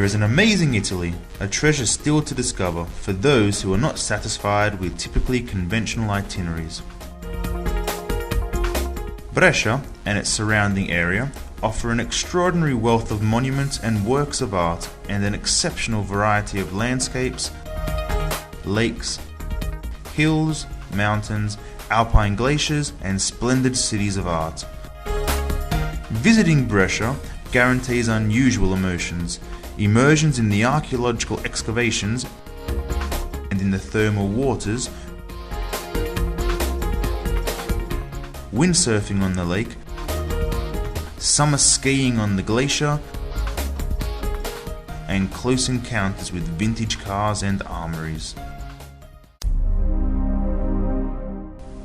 There is an amazing Italy, a treasure still to discover for those who are not satisfied with typically conventional itineraries. Brescia and its surrounding area offer an extraordinary wealth of monuments and works of art and an exceptional variety of landscapes, lakes, hills, mountains, alpine glaciers and splendid cities of art. Visiting Brescia guarantees unusual emotions, immersions in the archaeological excavations and in the thermal waters, windsurfing on the lake, summer skiing on the glacier, and close encounters with vintage cars and armories.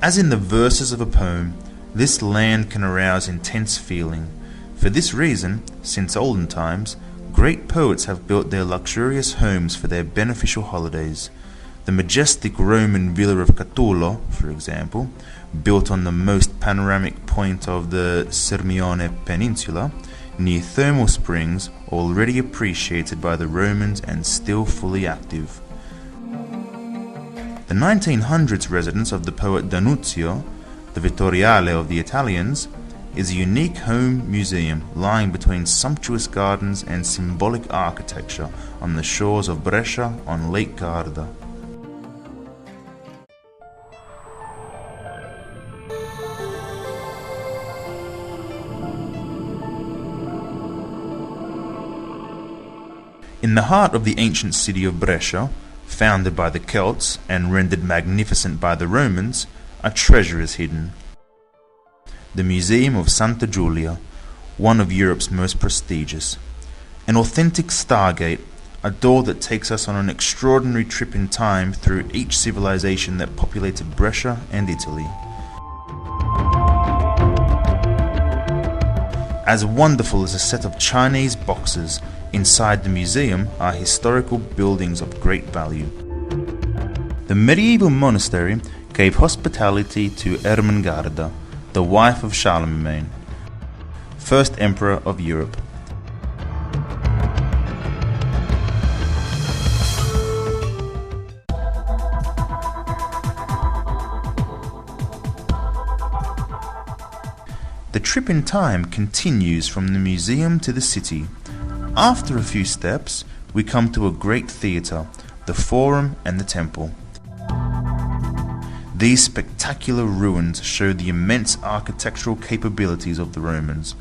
As in the verses of a poem, this land can arouse intense feeling. For this reason, since olden times, great poets have built their luxurious homes for their beneficial holidays. The majestic Roman villa of Catullo, for example, built on the most panoramic point of the Sirmione Peninsula, near thermal springs already appreciated by the Romans and still fully active. The 1900s residence of the poet D'Annunzio, the Vittoriale of the Italians, is a unique home museum lying between sumptuous gardens and symbolic architecture on the shores of Brescia on Lake Garda. In the heart of the ancient city of Brescia, founded by the Celts and rendered magnificent by the Romans, a treasure is hidden. The Museum of Santa Giulia, one of Europe's most prestigious. An authentic stargate, a door that takes us on an extraordinary trip in time through each civilization that populated Brescia and Italy. As wonderful as a set of Chinese boxes, inside the museum are historical buildings of great value. The medieval monastery gave hospitality to Ermengarda, the wife of Charlemagne, first emperor of Europe. The trip in time continues from the museum to the city. After a few steps, we come to a great theatre, the Forum and the Temple. These spectacular ruins show the immense architectural capabilities of the Romans.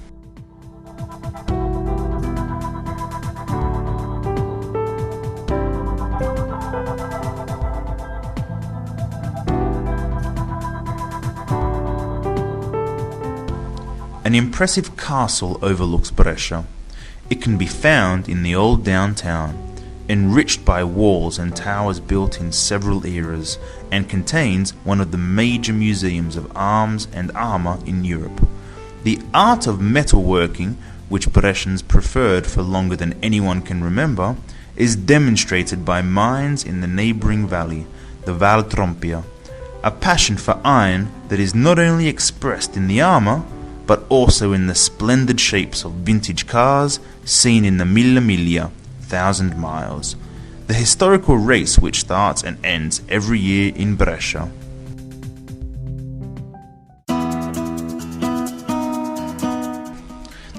An impressive castle overlooks Brescia. It can be found in the old downtown, enriched by walls and towers built in several eras, and contains one of the major museums of arms and armour in Europe. The art of metalworking, which Brescians preferred for longer than anyone can remember, is demonstrated by mines in the neighbouring valley, the Valtrompia, a passion for iron that is not only expressed in the armour, but also in the splendid shapes of vintage cars seen in the Mille Miglia, 1,000 miles, the historical race which starts and ends every year in Brescia.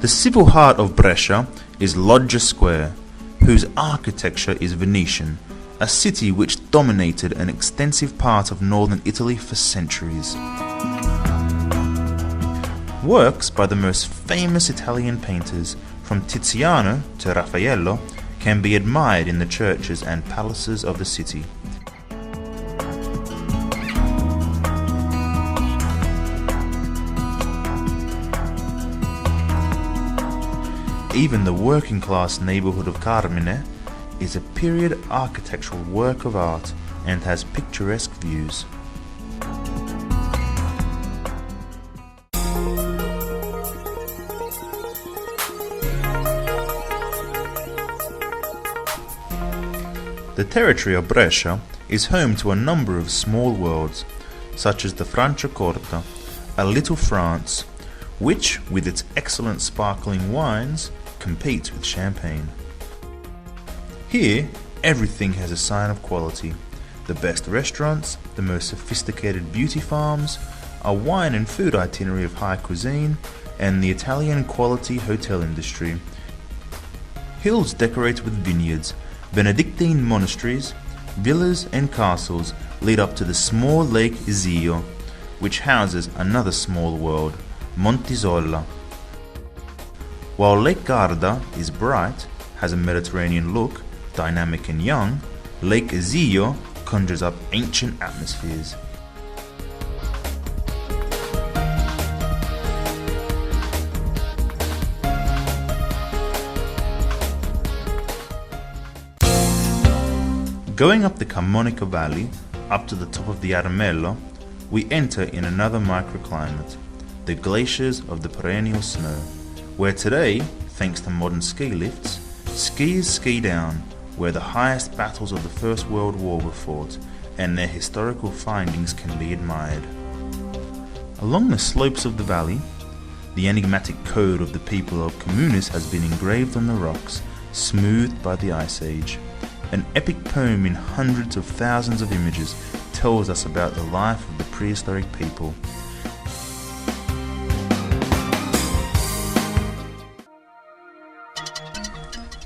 The civil heart of Brescia is Loggia Square, whose architecture is Venetian, a city which dominated an extensive part of northern Italy for centuries. Works by the most famous Italian painters, from Tiziano to Raffaello, can be admired in the churches and palaces of the city. Even the working-class neighbourhood of Carmine is a period architectural work of art and has picturesque views. The territory of Brescia is home to a number of small worlds, such as the Franciacorta, a little France, which, with its excellent sparkling wines, competes with champagne. Here, everything has a sign of quality. The best restaurants, the most sophisticated beauty farms, a wine and food itinerary of high cuisine, and the Italian quality hotel industry. Hills decorated with vineyards, Benedictine monasteries, villas and castles lead up to the small lake Iseo, which houses another small world, Montisola. While Lake Garda is bright, has a Mediterranean look, dynamic and young, Lake Iseo conjures up ancient atmospheres. Going up the Camonica Valley, up to the top of the Armello, we enter in another microclimate, the glaciers of the perennial snow, where today, thanks to modern ski lifts, skiers ski down where the highest battles of the First World War were fought, and their historical findings can be admired. Along the slopes of the valley, the enigmatic code of the people of Communis has been engraved on the rocks, smoothed by the Ice Age. An epic poem in hundreds of thousands of images tells us about the life of the prehistoric people.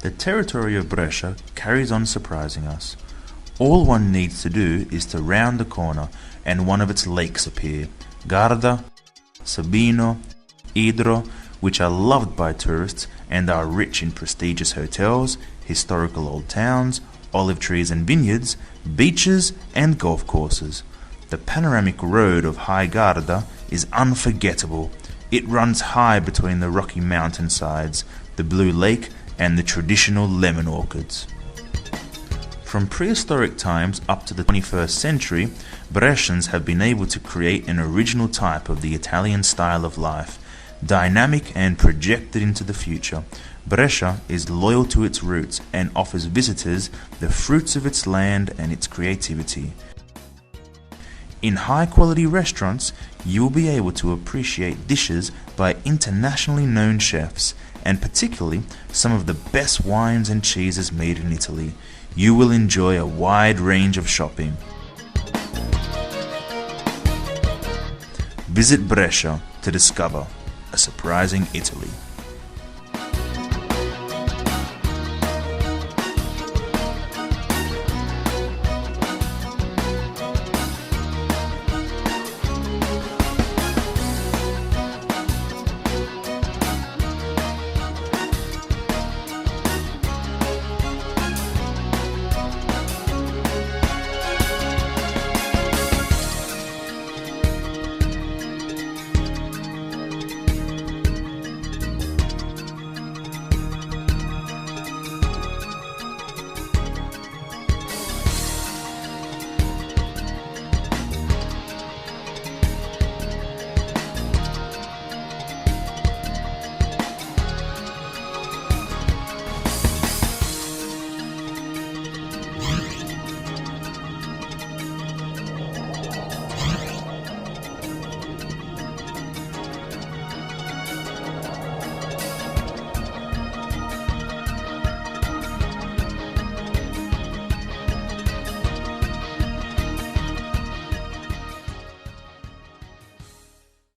The territory of Brescia carries on surprising us. All one needs to do is to round the corner and one of its lakes appear, Garda, Sabino, Idro, which are loved by tourists and are rich in prestigious hotels, historical old towns, olive trees and vineyards, beaches and golf courses. The panoramic road of High Garda is unforgettable. It runs high between the rocky mountainsides, the blue lake and the traditional lemon orchards. From prehistoric times up to the 21st century, Brescians have been able to create an original type of the Italian style of life, dynamic and projected into the future. Brescia is loyal to its roots and offers visitors the fruits of its land and its creativity. In high-quality restaurants, you will be able to appreciate dishes by internationally known chefs, and particularly some of the best wines and cheeses made in Italy. You will enjoy a wide range of shopping. Visit Brescia to discover a surprising Italy.